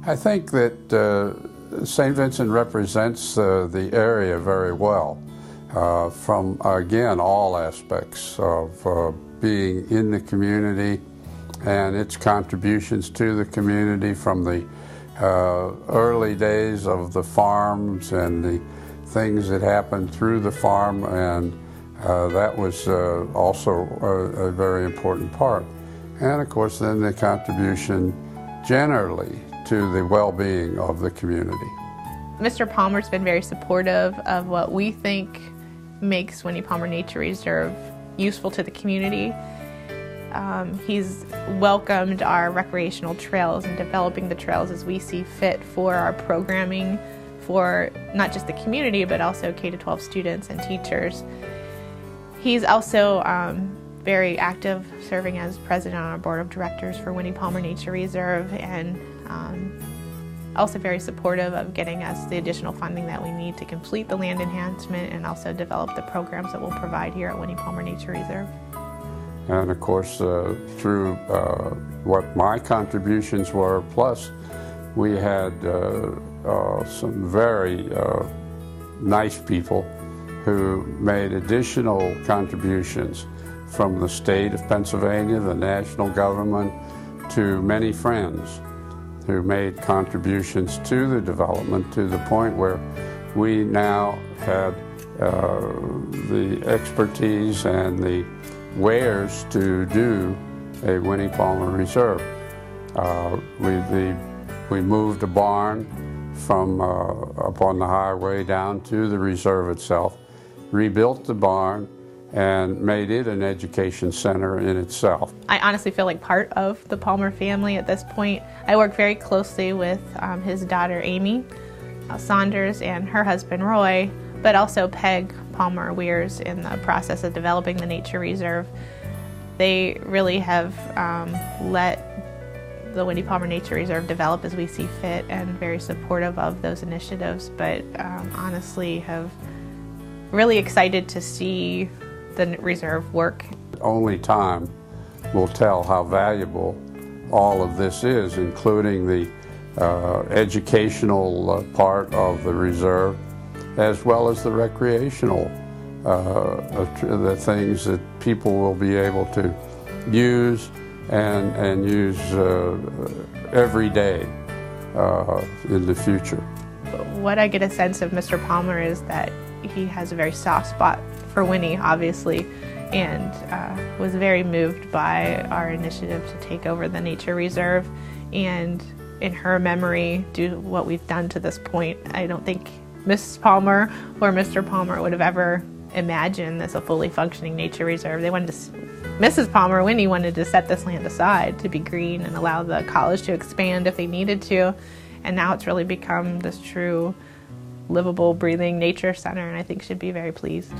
I think that Saint Vincent represents the area very well from, again, all aspects of being in the community and its contributions to the community from the early days of the farms and the things that happened through the farm, and that was also a very important part. And of course then the contribution generally to the well-being of the community. Mr. Palmer's been very supportive of what we think makes Winnie Palmer Nature Reserve useful to the community. He's welcomed our recreational trails and developing the trails as we see fit for our programming for not just the community but also K-12 students and teachers. He's also very active, serving as president on our board of directors for Winnie Palmer Nature Reserve, and also very supportive of getting us the additional funding that we need to complete the land enhancement and also develop the programs that we'll provide here at Winnie Palmer Nature Reserve. And of course, through what my contributions were, plus we had some very nice people who made additional contributions from the state of Pennsylvania, the national government, to many friends who made contributions to the development to the point where we now had the expertise and the wares to do a Winnie Palmer Reserve. We moved a barn from up on the highway down to the reserve itself, rebuilt the barn, and made it an education center in itself. I honestly feel like part of the Palmer family at this point. I work very closely with his daughter Amy Saunders and her husband Roy, but also Peg Palmer Weirs in the process of developing the Nature Reserve. They really have let the Winnie Palmer Nature Reserve develop as we see fit and very supportive of those initiatives, but honestly have really excited to see the reserve work. Only time will tell how valuable all of this is, including the educational part of the reserve, as well as the recreational, the things that people will be able to use and use every day in the future. What I get a sense of Mr. Palmer is that he has a very soft spot for Winnie, obviously, and was very moved by our initiative to take over the Nature Reserve, and in her memory do what we've done to this point. I don't think Mrs. Palmer or Mr. Palmer would have ever imagined this a fully functioning nature reserve. They wanted to, Mrs. Palmer, Winnie, wanted to set this land aside to be green and allow the college to expand if they needed to, and now it's really become this true livable, breathing nature center, and I think should be very pleased.